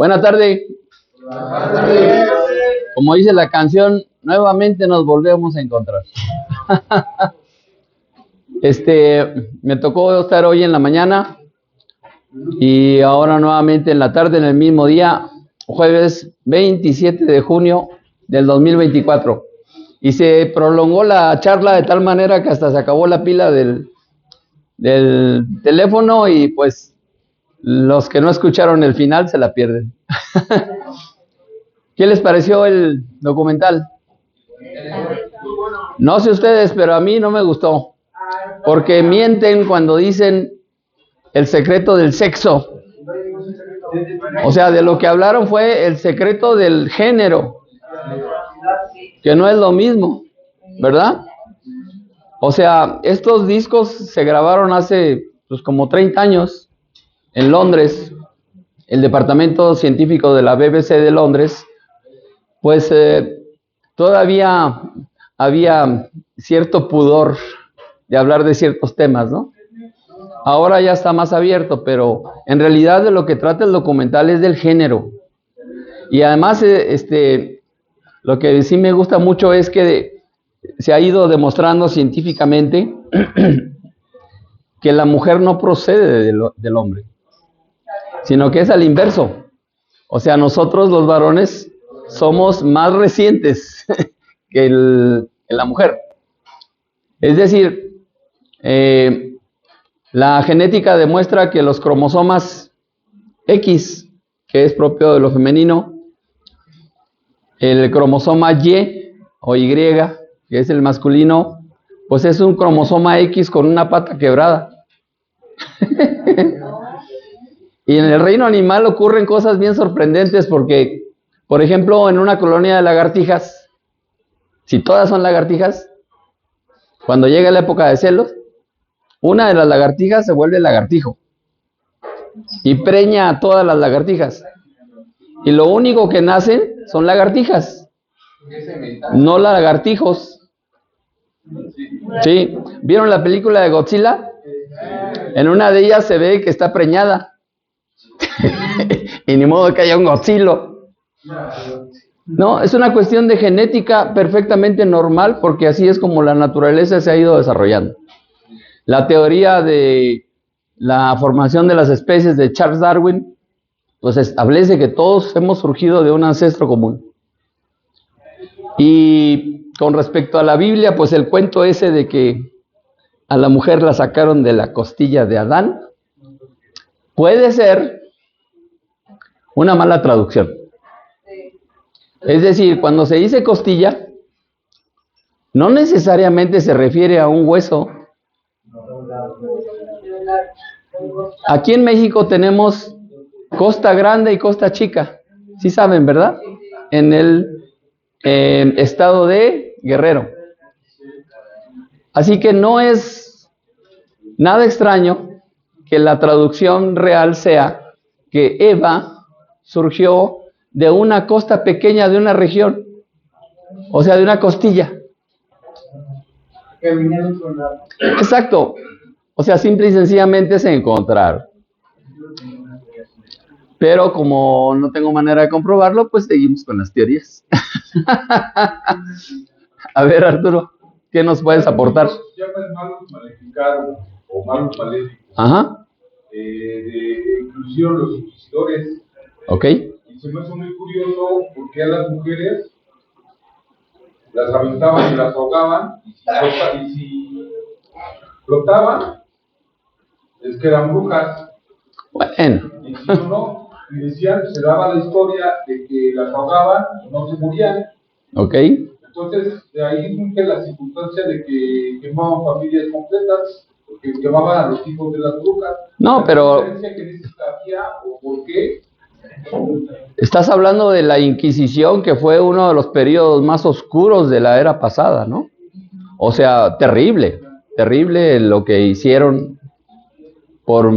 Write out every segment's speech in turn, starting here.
Buena tarde. Como dice la canción, nuevamente nos volvemos a encontrar. Me tocó estar hoy en la mañana y ahora nuevamente en la tarde, en el mismo día, jueves 27 de junio del 2024. Y se prolongó la charla de tal manera que hasta se acabó la pila del teléfono y pues los que no escucharon el final se la pierden. ¿Qué les pareció el documental? No sé ustedes, pero a mí no me gustó. Porque mienten cuando dicen el secreto del sexo. O sea, de lo que hablaron fue el secreto del género, que no es lo mismo, ¿verdad? O sea, estos discos se grabaron hace pues, como 30 años en Londres. El departamento científico de la BBC de Londres, pues todavía había cierto pudor de hablar de ciertos temas, ¿no? Ahora ya está más abierto, pero en realidad de lo que trata el documental es del género. Y además, lo que sí me gusta mucho es que se ha ido demostrando científicamente que la mujer no procede del hombre, sino que es al inverso. O sea, nosotros los varones somos más recientes que la mujer. Es decir, la genética demuestra que los cromosomas X, que es propio de lo femenino, el cromosoma Y o Y, que es el masculino, pues es un cromosoma X con una pata quebrada. Y en el reino animal ocurren cosas bien sorprendentes porque, por ejemplo, en una colonia de lagartijas, si todas son lagartijas, cuando llega la época de celos, una de las lagartijas se vuelve lagartijo y preña a todas las lagartijas. Y lo único que nacen son lagartijas, no lagartijos. ¿Sí? ¿Vieron la película de Godzilla? En una de ellas se ve que está preñada. Y ni modo que haya un Godzilla. No, es una cuestión de genética perfectamente normal, porque así es como la naturaleza se ha ido desarrollando. La teoría de la formación de las especies de Charles Darwin, pues establece que todos hemos surgido de un ancestro común. Y con respecto a la Biblia, pues el cuento ese de que a la mujer la sacaron de la costilla de Adán, puede ser una mala traducción. Es decir, cuando se dice costilla, no necesariamente se refiere a un hueso. Aquí en México tenemos Costa Grande y Costa Chica. Sí saben, ¿verdad? En el estado de Guerrero. Así que no es nada extraño que la traducción real sea que Eva surgió de una costa pequeña de una región, o sea, de una costilla. Exacto. O sea, simple y sencillamente se encontraron. Pero como no tengo manera de comprobarlo, pues seguimos con las teorías. A ver, Arturo, ¿qué nos puedes aportar? Llaman malos maleficados o malos maléficos. Ajá. De inclusión los inquisidores. Ok. Y se me hace muy curioso porque a las mujeres las aventaban y las ahogaban, y si flotaban, es que eran brujas. Bueno. Y si no, y decían, se daba la historia de que las ahogaban y no se morían. Ok. Entonces, de ahí surge la circunstancia de que quemaban familias completas, porque quemaban a los hijos de las brujas. No, pero ¿Qué necesitaría o por qué? Estás hablando de la Inquisición, que fue uno de los periodos más oscuros de la era pasada, ¿no? O sea, terrible, terrible lo que hicieron por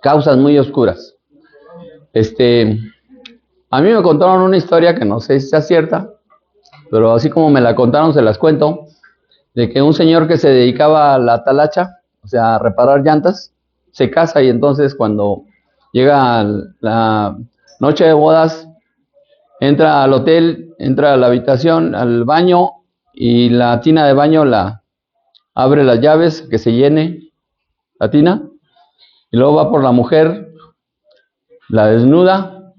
causas muy oscuras. A mí me contaron una historia que no sé si sea cierta, pero así como me la contaron, se las cuento, de que un señor que se dedicaba a la talacha, o sea, a reparar llantas, se casa y entonces cuando llega noche de bodas, entra al hotel, entra a la habitación, al baño, y la tina de baño abre las llaves, que se llene la tina, y luego va por la mujer, la desnuda,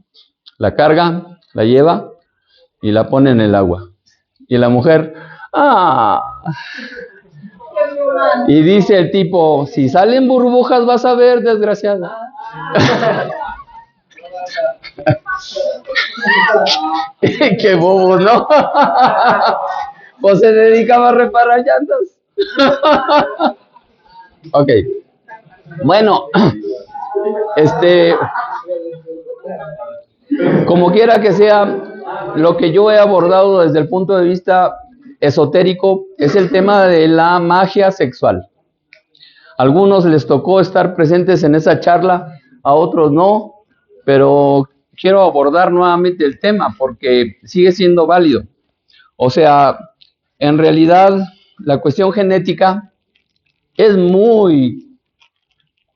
la carga, la lleva y la pone en el agua. Y la mujer, y dice el tipo, si salen burbujas vas a ver, desgraciada. Qué bobo, ¿no? Pues se dedicaba a reparar llantas. Ok. Bueno, como quiera que sea, lo que yo he abordado desde el punto de vista esotérico es el tema de la magia sexual. A algunos les tocó estar presentes en esa charla, a otros no, pero quiero abordar nuevamente el tema porque sigue siendo válido. O sea, en realidad la cuestión genética es muy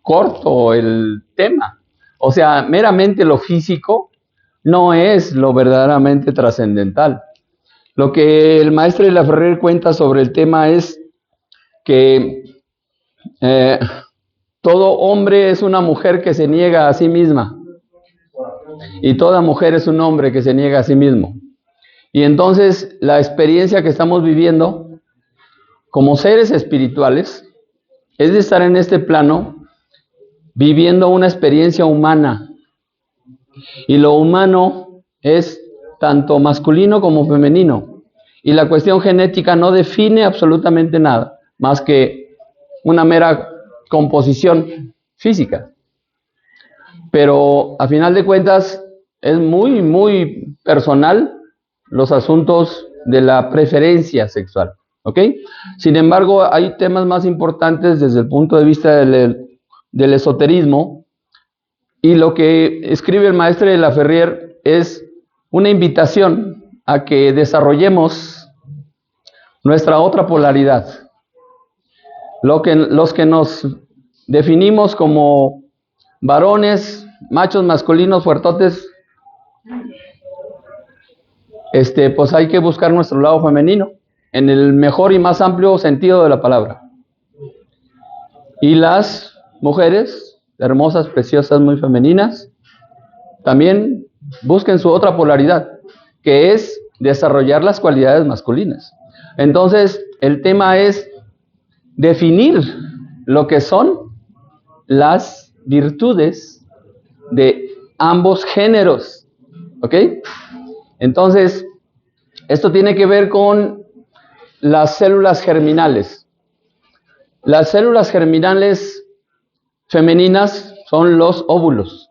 corto el tema. O sea, meramente lo físico no es lo verdaderamente trascendental. Lo que el maestro de la Ferrer cuenta sobre el tema es que todo hombre es una mujer que se niega a sí misma y toda mujer es un hombre que se niega a sí mismo. Y entonces la experiencia que estamos viviendo como seres espirituales es de estar en este plano viviendo una experiencia humana. Y lo humano es tanto masculino como femenino. Y la cuestión genética no define absolutamente nada, más que una mera composición física. Pero a final de cuentas es muy, muy personal los asuntos de la preferencia sexual. ¿Ok? Sin embargo, hay temas más importantes desde el punto de vista del esoterismo, y lo que escribe el maestro de la Ferrer es una invitación a que desarrollemos nuestra otra polaridad. Los que nos definimos como varones, machos masculinos, fuertotes, pues hay que buscar nuestro lado femenino, en el mejor y más amplio sentido de la palabra. Y las mujeres, hermosas, preciosas, muy femeninas, también busquen su otra polaridad, que es desarrollar las cualidades masculinas. Entonces, el tema es definir lo que son las virtudes de ambos géneros. ¿Ok? Entonces, esto tiene que ver con las células germinales. Las células germinales femeninas son los óvulos.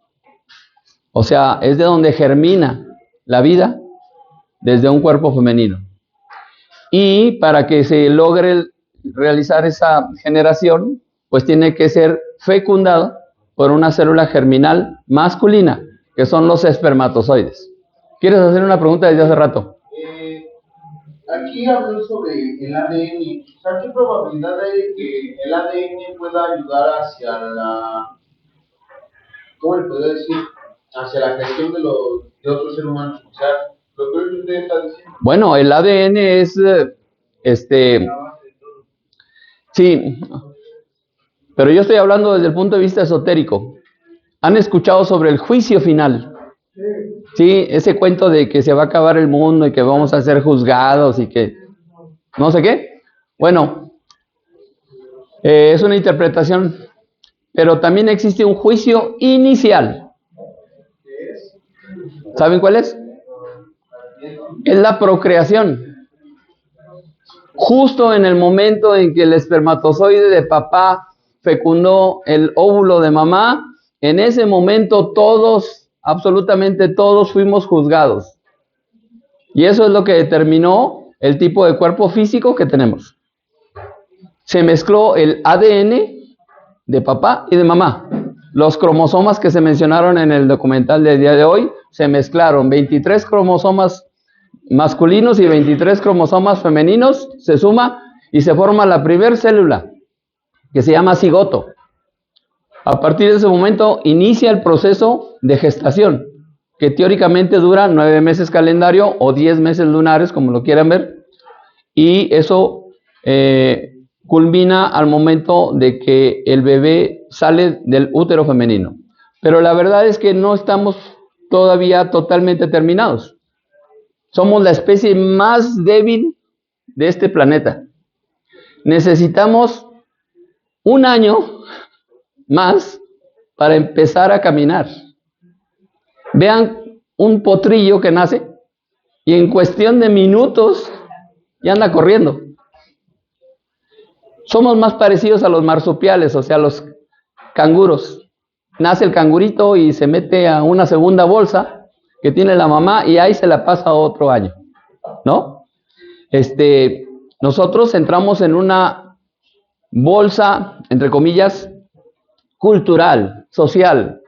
O sea, es de donde germina la vida desde un cuerpo femenino. Y para que se logre realizar esa generación, pues tiene que ser fecundado por una célula germinal masculina, que son los espermatozoides. ¿Quieres hacer una pregunta desde hace rato? Aquí habló sobre el ADN. O sea, ¿qué probabilidad hay de que el ADN pueda ayudar hacia ¿cómo le puedo decir? Hacia la creación de otros seres humanos? O sea, lo que usted está diciendo. Bueno, el ADN es, sí, pero yo estoy hablando desde el punto de vista esotérico. ¿Han escuchado sobre el juicio final? Sí, ese cuento de que se va a acabar el mundo y que vamos a ser juzgados y que no sé qué. Bueno, es una interpretación, pero también existe un juicio inicial. ¿Saben cuál es? Es la procreación. Justo en el momento en que el espermatozoide de papá fecundó el óvulo de mamá, en ese momento todos, absolutamente todos, fuimos juzgados. Y eso es lo que determinó el tipo de cuerpo físico que tenemos. Se mezcló el ADN de papá y de mamá. Los cromosomas que se mencionaron en el documental del día de hoy se mezclaron. 23 cromosomas masculinos y 23 cromosomas femeninos se suma y se forma la primer célula, que se llama cigoto. A partir de ese momento inicia el proceso de gestación, que teóricamente dura 9 meses calendario o 10 meses lunares, como lo quieran ver, y eso culmina al momento de que el bebé sale del útero femenino. Pero la verdad es que no estamos todavía totalmente terminados. Somos la especie más débil de este planeta. Necesitamos un año más para empezar a caminar. Vean un potrillo que nace y en cuestión de minutos ya anda corriendo. Somos más parecidos a los marsupiales, o sea, los canguros. Nace el cangurito y se mete a una segunda bolsa que tiene la mamá y ahí se la pasa otro año, ¿no? Nosotros entramos en una bolsa, entre comillas, cultural, social.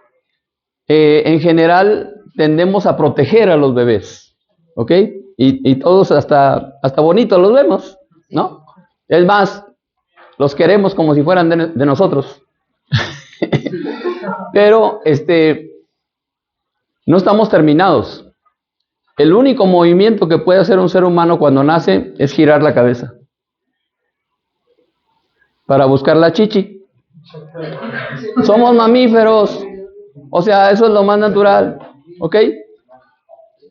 En general tendemos a proteger a los bebés, ¿ok? Y todos hasta bonitos los vemos, ¿no? Es más, los queremos como si fueran de nosotros. Pero no estamos terminados. El único movimiento que puede hacer un ser humano cuando nace es girar la cabeza para buscar la chichi. Somos mamíferos, o sea, eso es lo más natural, ¿ok?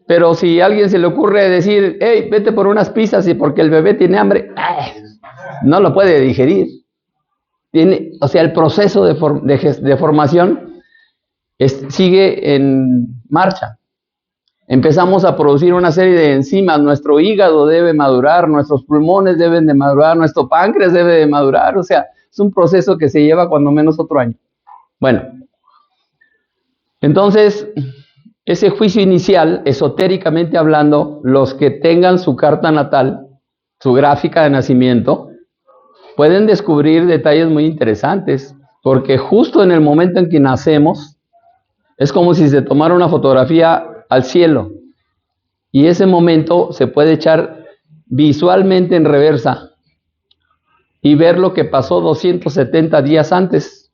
Pero si a alguien se le ocurre decir, hey, vete por unas pizzas y porque el bebé tiene hambre, no lo puede digerir. O sea, el proceso de formación sigue en marcha. Empezamos a producir una serie de enzimas, nuestro hígado debe madurar, nuestros pulmones deben de madurar, nuestro páncreas debe de madurar, o sea, es un proceso que se lleva cuando menos otro año. Bueno, entonces, ese juicio inicial, esotéricamente hablando, los que tengan su carta natal, su gráfica de nacimiento, pueden descubrir detalles muy interesantes, porque justo en el momento en que nacemos, es como si se tomara una fotografía al cielo, y ese momento se puede echar visualmente en reversa y ver lo que pasó 270 días antes,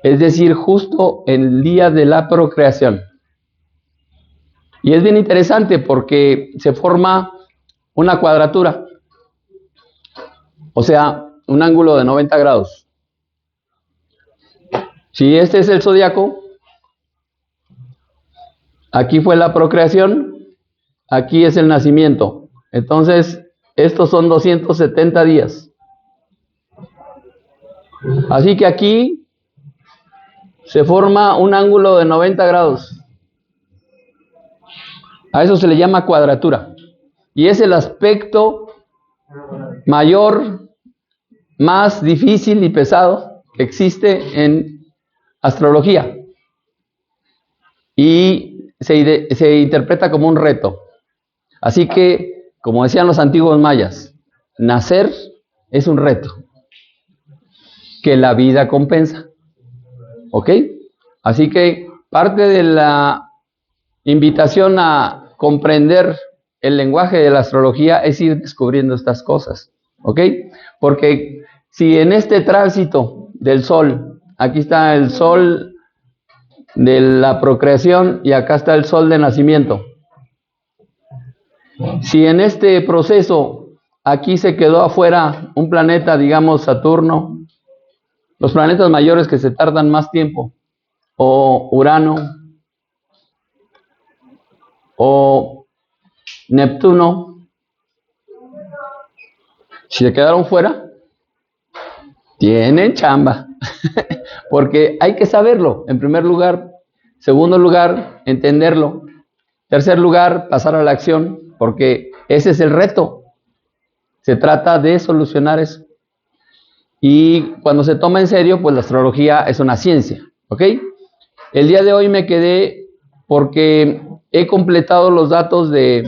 es decir, justo el día de la procreación. Y es bien interesante porque se forma una cuadratura, o sea, un ángulo de 90 grados. Si este es el zodiaco, aquí fue la procreación, aquí es el nacimiento. Entonces, estos son 270 días. Así que aquí se forma un ángulo de 90 grados. A eso se le llama cuadratura. Y es el aspecto mayor, más difícil y pesado que existe en astrología. Y se interpreta como un reto. Así que, como decían los antiguos mayas, nacer es un reto que la vida compensa. ¿Ok? Así que parte de la invitación a comprender el lenguaje de la astrología es ir descubriendo estas cosas. ¿Ok? Porque si en este tránsito del sol, aquí está el sol de la procreación y acá está el sol de nacimiento. Si en este proceso aquí se quedó afuera un planeta, digamos Saturno, los planetas mayores que se tardan más tiempo, o Urano, o Neptuno, si se quedaron fuera, tienen chamba, porque hay que saberlo, en primer lugar. Segundo lugar, entenderlo. Tercer lugar, pasar a la acción, porque ese es el reto. Se trata de solucionar eso. Y cuando se toma en serio, pues la astrología es una ciencia, ¿ok? El día de hoy me quedé porque he completado los datos de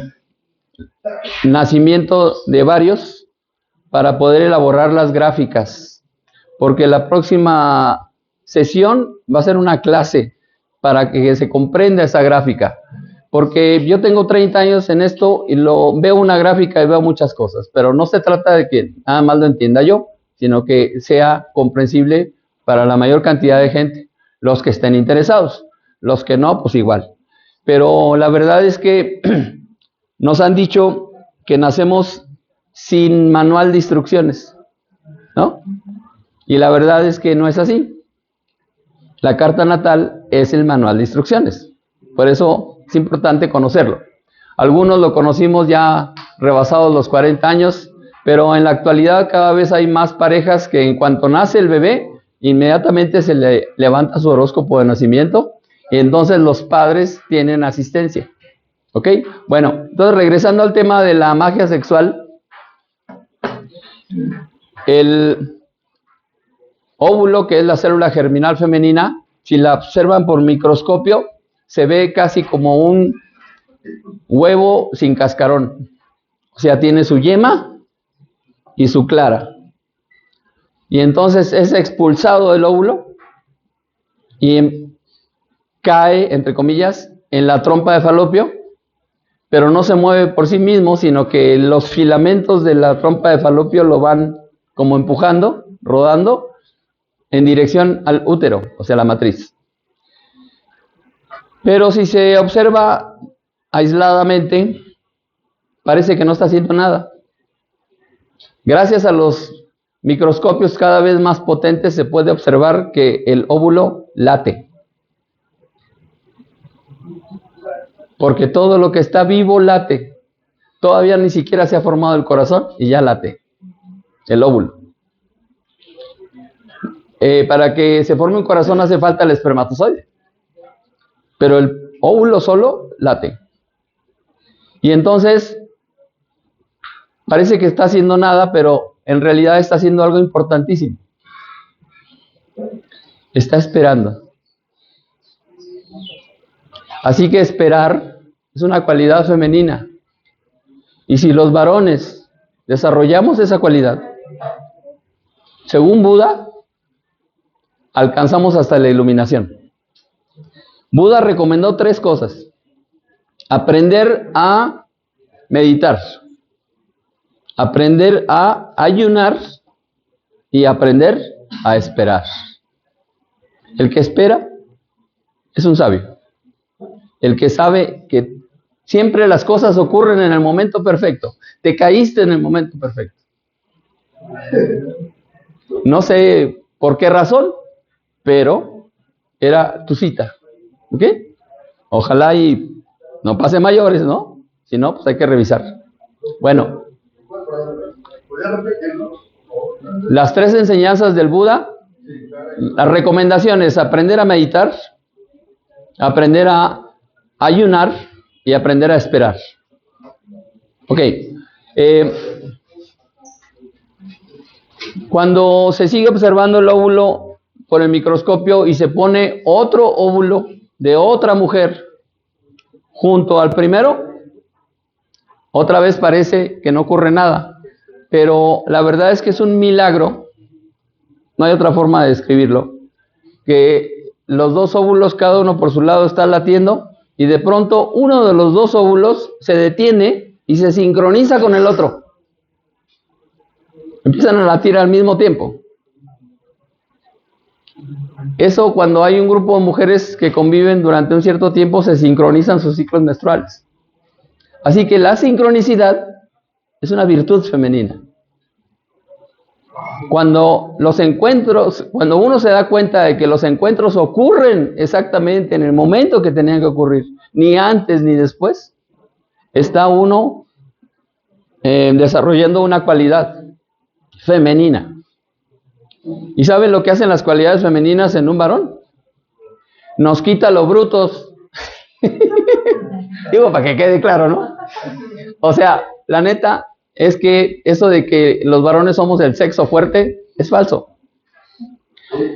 nacimiento de varios para poder elaborar las gráficas, porque la próxima sesión va a ser una clase para que se comprenda esa gráfica, porque yo tengo 30 años en esto y veo una gráfica y veo muchas cosas, pero no se trata de que nada más lo entienda yo, sino que sea comprensible para la mayor cantidad de gente, los que estén interesados, los que no, pues igual. pero la verdad es que nos han dicho que nacemos sin manual de instrucciones, ¿no? Y la verdad es que no es así. La carta natal es el manual de instrucciones. Por eso es importante conocerlo. Algunos lo conocimos ya rebasados los 40 años, pero en la actualidad cada vez hay más parejas que en cuanto nace el bebé, inmediatamente se le levanta su horóscopo de nacimiento y entonces los padres tienen asistencia. ¿Ok? Bueno, entonces regresando al tema de la magia sexual, el óvulo, que es la célula germinal femenina, si la observan por microscopio, se ve casi como un huevo sin cascarón. O sea, tiene su yema y su clara. Y entonces es expulsado del óvulo y cae, entre comillas, en la trompa de Falopio, pero no se mueve por sí mismo, sino que los filamentos de la trompa de Falopio lo van como empujando, rodando, en dirección al útero, o sea, la matriz. Pero si se observa aisladamente, parece que no está haciendo nada. Gracias a los microscopios cada vez más potentes se puede observar que el óvulo late. Porque todo lo que está vivo late. Todavía ni siquiera se ha formado el corazón y ya late el óvulo. Para que se forme un corazón hace falta el espermatozoide. Pero el óvulo solo late. Y entonces parece que está haciendo nada, pero en realidad está haciendo algo importantísimo. Está esperando. Así que esperar es una cualidad femenina. Y si los varones desarrollamos esa cualidad, según Buda, alcanzamos hasta la iluminación. Buda recomendó 3 cosas. Aprender a meditar, aprender a ayunar y aprender a esperar. El que espera es un sabio. El que sabe que siempre las cosas ocurren en el momento perfecto. Te caíste en el momento perfecto. No sé por qué razón, pero era tu cita. ¿Ok? Ojalá y no pase mayores, ¿no? Si no, pues hay que revisar. Bueno. Las 3 enseñanzas del Buda. Las recomendaciones: aprender a meditar, aprender a ayunar y aprender a esperar. Ok. Cuando se sigue observando el óvulo por el microscopio y se pone otro óvulo de otra mujer junto al primero, otra vez parece que no ocurre nada. Pero la verdad es que es un milagro, no hay otra forma de describirlo, que los 2 óvulos, cada uno por su lado, está latiendo y de pronto uno de los 2 óvulos se detiene y se sincroniza con el otro. Empiezan a latir al mismo tiempo. Eso, cuando hay un grupo de mujeres que conviven durante un cierto tiempo, se sincronizan sus ciclos menstruales. Así que la sincronicidad es una virtud femenina. Cuando uno se da cuenta de que los encuentros ocurren exactamente en el momento que tenían que ocurrir, ni antes ni después, está uno desarrollando una cualidad femenina. ¿Y saben lo que hacen las cualidades femeninas en un varón? Nos quita los brutos. Digo, para que quede claro, ¿no? O sea, la neta es que eso de que los varones somos el sexo fuerte es falso.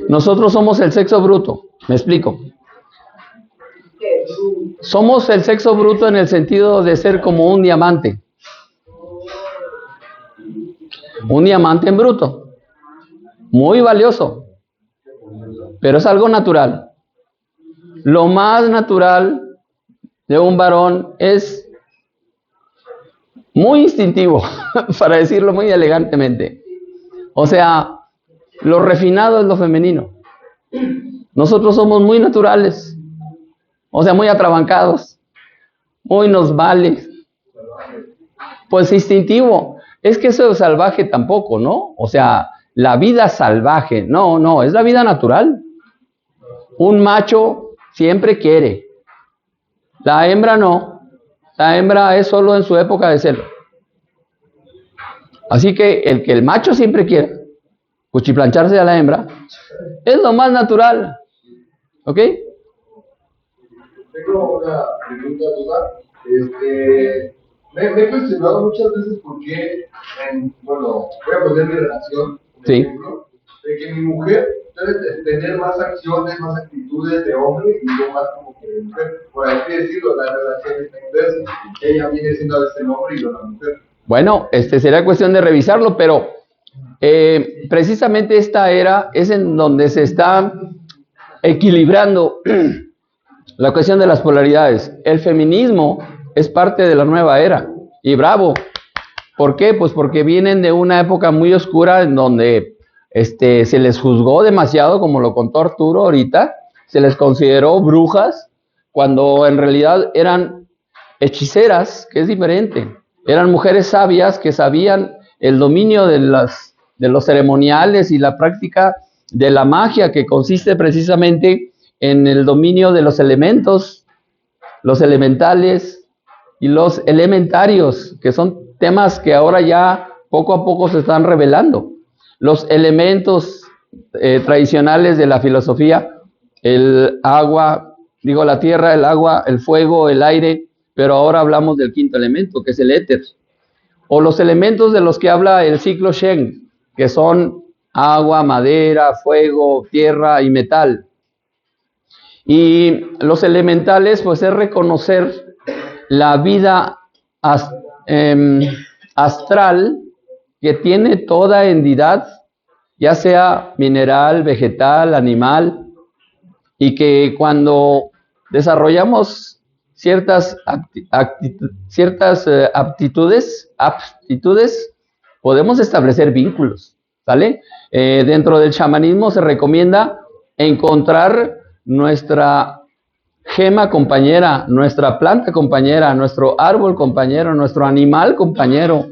Nosotros somos el sexo bruto. Me explico. Somos el sexo bruto en el sentido de ser como un diamante. Un diamante en bruto. Muy valioso. Pero es algo natural. Lo más natural de un varón es muy instintivo, para decirlo muy elegantemente. O sea, lo refinado es lo femenino. Nosotros somos muy naturales. O sea, muy atrabancados, muy nos vale. Pues instintivo. Es que eso es salvaje tampoco, ¿no? O sea, la vida salvaje, no, es la vida natural. Un macho siempre quiere. La hembra no. La hembra es solo en su época de celo. Así que el macho siempre quiere cuchiplancharse a la hembra es lo más natural. ¿Ok? Tengo una pregunta, duda. Me he cuestionado muchas veces por qué, bueno, voy a poner mi relación, por Sí. ejemplo, de que mi mujer debe tener más acciones, más actitudes de hombre y yo más como que de mujer. Por así decirlo, la relación está inversa. Ella viene siendo a veces el hombre y yo la mujer. Bueno, sería cuestión de revisarlo, pero precisamente esta era es en donde se está equilibrando la cuestión de las polaridades. El feminismo es parte de la nueva era, y bravo. ¿Por qué? Pues porque vienen de una época muy oscura en donde se les juzgó demasiado, como lo contó Arturo ahorita, se les consideró brujas, cuando en realidad eran hechiceras, que es diferente. Eran mujeres sabias que sabían el dominio de los ceremoniales y la práctica de la magia, que consiste precisamente en el dominio de los elementos, los elementales y los elementarios, que son temas que ahora ya poco a poco se están revelando. Los elementos tradicionales de la filosofía, el agua, la tierra, el agua, el fuego, el aire, pero ahora hablamos del quinto elemento, que es el éter. O los elementos de los que habla el ciclo Shen, que son agua, madera, fuego, tierra y metal. Y los elementales, pues es reconocer la vida astral que tiene toda entidad, ya sea mineral, vegetal, animal, y que cuando desarrollamos ciertas aptitudes, podemos establecer vínculos, ¿vale? Dentro del chamanismo se recomienda encontrar nuestra gema compañera, nuestra planta compañera, nuestro árbol compañero, nuestro animal compañero,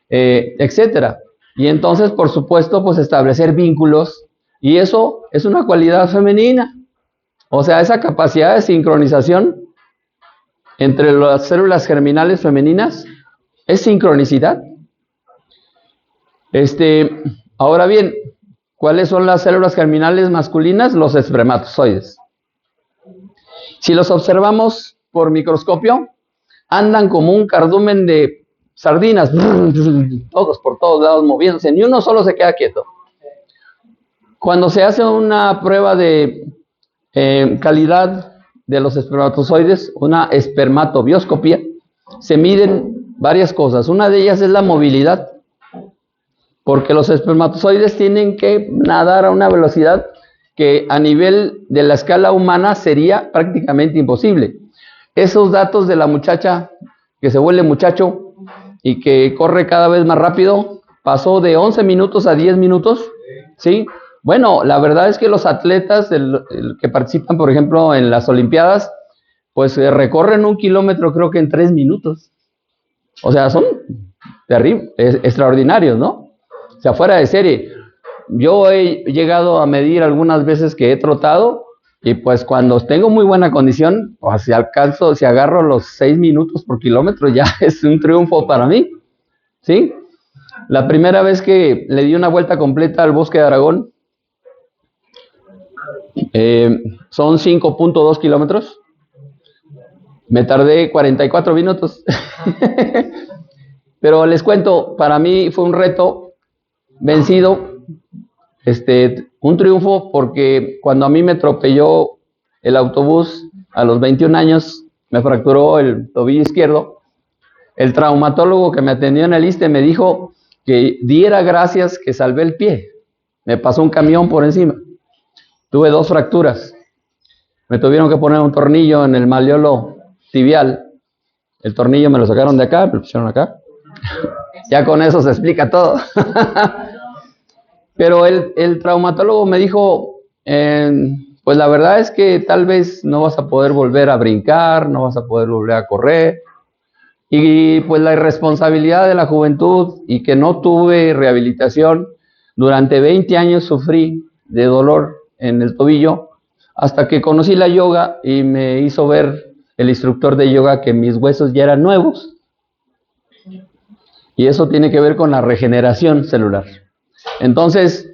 etcétera. Y entonces, por supuesto, pues establecer vínculos, y eso es una cualidad femenina. O sea, esa capacidad de sincronización entre las células germinales femeninas es sincronicidad. Ahora bien, ¿cuáles son las células germinales masculinas? Los espermatozoides. Si los observamos por microscopio, andan como un cardumen de sardinas, todos por todos lados moviéndose, ni uno solo se queda quieto. Cuando se hace una prueba de calidad de los espermatozoides, una espermatobioscopía, se miden varias cosas. Una de ellas es la movilidad, porque los espermatozoides tienen que nadar a una velocidad que a nivel de la escala humana sería prácticamente imposible. Esos datos de la muchacha que se vuelve muchacho y que corre cada vez más rápido, pasó de 11 minutos a 10 minutos, ¿sí? Bueno, la verdad es que los atletas que participan, por ejemplo, en las Olimpiadas, pues recorren 1 kilómetro creo que en 3 minutos. O sea, son terribles, extraordinarios, ¿no? O sea, fuera de serie. Yo he llegado a medir algunas veces que he trotado, y pues cuando tengo muy buena condición, o si agarro los 6 minutos por kilómetro, ya es un triunfo para mí, ¿sí? La primera vez que le di una vuelta completa al Bosque de Aragón, son 5.2 kilómetros, me tardé 44 minutos, pero les cuento, para mí fue un reto vencido, un triunfo, porque cuando a mí me atropelló el autobús a los 21 años, me fracturó el tobillo izquierdo, el traumatólogo que me atendió en el ISSSTE me dijo que diera gracias que salvé el pie, me pasó un camión por encima, tuve 2 fracturas, me tuvieron que poner un tornillo en el malleolo tibial, el tornillo me lo sacaron de acá, me lo pusieron acá, ya con eso se explica todo. Pero el traumatólogo me dijo, pues la verdad es que tal vez no vas a poder volver a brincar, no vas a poder volver a correr. Y pues la irresponsabilidad de la juventud y que no tuve rehabilitación, durante 20 años sufrí de dolor en el tobillo, hasta que conocí la yoga y me hizo ver el instructor de yoga que mis huesos ya eran nuevos. Y eso tiene que ver con la regeneración celular. Entonces,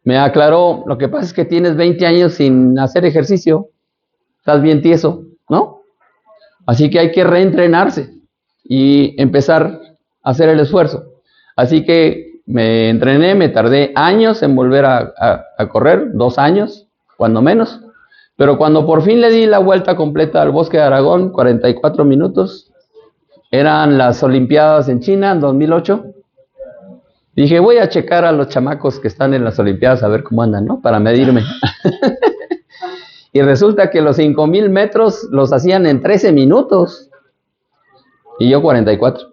me aclaró, lo que pasa es que tienes 20 años sin hacer ejercicio, estás bien tieso, ¿no? Así que hay que reentrenarse y empezar a hacer el esfuerzo. Así que me entrené, me tardé años en volver a correr, 2 años, cuando menos. Pero cuando por fin le di la vuelta completa al Bosque de Aragón, 44 minutos, eran las Olimpiadas en China en 2008. Dije, voy a checar a los chamacos que están en las Olimpiadas a ver cómo andan, ¿no? Para medirme. Y resulta que los 5,000 metros los hacían en 13 minutos. Y yo 44.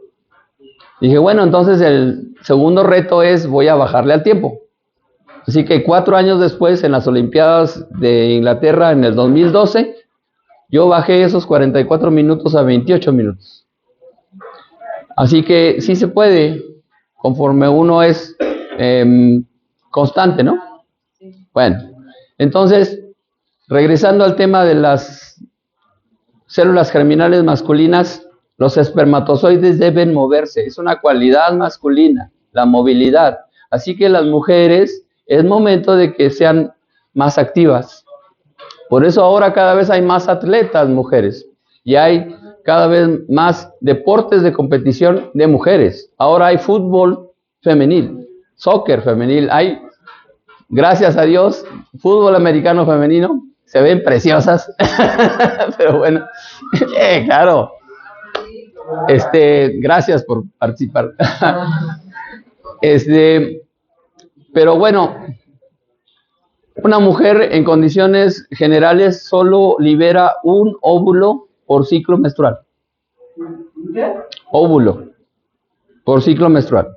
Dije, bueno, entonces el segundo reto es, voy a bajarle al tiempo. Así que 4 años después, en las Olimpiadas de Inglaterra, en el 2012, yo bajé esos 44 minutos a 28 minutos. Así que sí se puede, conforme uno es constante, ¿no? Bueno, entonces, regresando al tema de las células germinales masculinas, los espermatozoides deben moverse. Es una cualidad masculina, la movilidad. Así que las mujeres, es momento de que sean más activas. Por eso ahora cada vez hay más atletas mujeres. Y hay cada vez más deportes de competición de mujeres. Ahora hay fútbol femenil, soccer femenil. Hay, gracias a Dios, fútbol americano femenino. Se ven preciosas. Pero bueno, claro. Gracias por participar. Pero bueno, una mujer en condiciones generales solo libera un óvulo por ciclo menstrual. Óvulo por ciclo menstrual.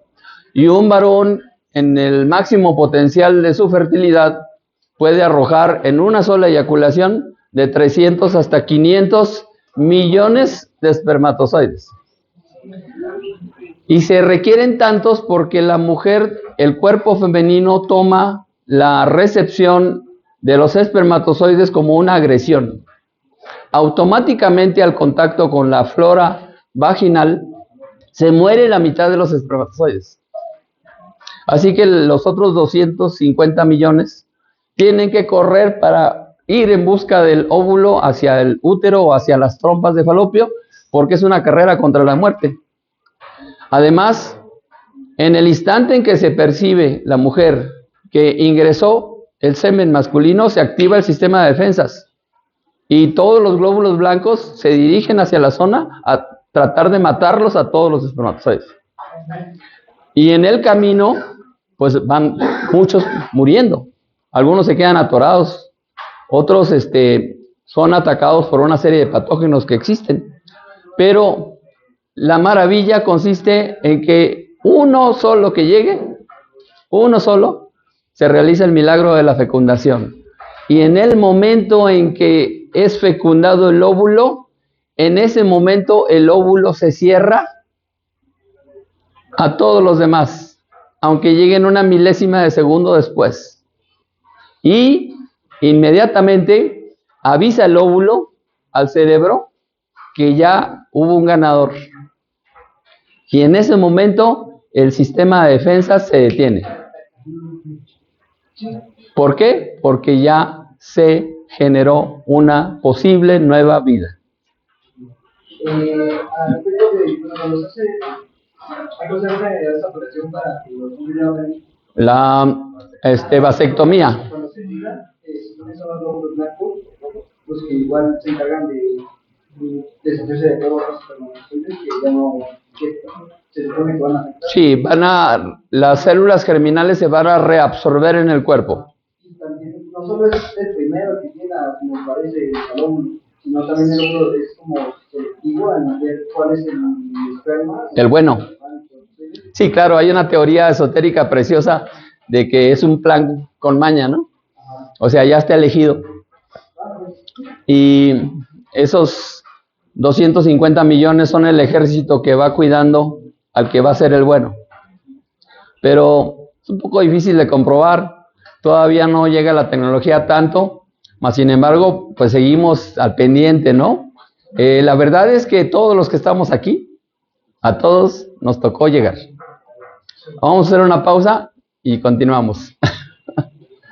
Y un varón en el máximo potencial de su fertilidad puede arrojar en una sola eyaculación de 300 hasta 500 millones de espermatozoides. Y se requieren tantos porque la mujer, el cuerpo femenino, toma la recepción de los espermatozoides como una agresión. Automáticamente, al contacto con la flora vaginal, se muere la mitad de los espermatozoides. Así que los otros 250 millones tienen que correr para ir en busca del óvulo hacia el útero o hacia las trompas de falopio, porque es una carrera contra la muerte. Además, en el instante en que se percibe la mujer que ingresó el semen masculino, se activa el sistema de defensas. Y todos los glóbulos blancos se dirigen hacia la zona a tratar de matarlos a todos los espermatozoides. Y en el camino, pues van muchos muriendo. Algunos se quedan atorados, otros son atacados por una serie de patógenos que existen. Pero la maravilla consiste en que uno solo que llegue, uno solo, se realiza el milagro de la fecundación. Y en el momento en que es fecundado el óvulo, en ese momento el óvulo se cierra a todos los demás, aunque lleguen una milésima de segundo después. Y inmediatamente avisa el óvulo al cerebro que ya hubo un ganador. Y en ese momento el sistema de defensa se detiene. ¿Por qué? Porque ya se generó una posible nueva vida. La vasectomía. Cuando se liga, son esos glóbulos blancos, pues que igual se encargan de deshacerse de todos los espermatozoides que ya no se supone que van a afectar. Sí, las células germinales se van a reabsorber en el cuerpo. Y también, no solo es el primero que tiene, como parece, el óvulo, sino también el otro es como selectivo en ver cuál es el esperma. El bueno. Sí, claro, hay una teoría esotérica preciosa de que es un plan con maña, ¿no? O sea, ya está elegido. Y esos 250 millones son el ejército que va cuidando al que va a ser el bueno. Pero es un poco difícil de comprobar, todavía no llega la tecnología tanto, mas sin embargo, pues seguimos al pendiente, ¿no? La verdad es que todos los que estamos aquí, a todos nos tocó llegar. Vamos a hacer una pausa y continuamos.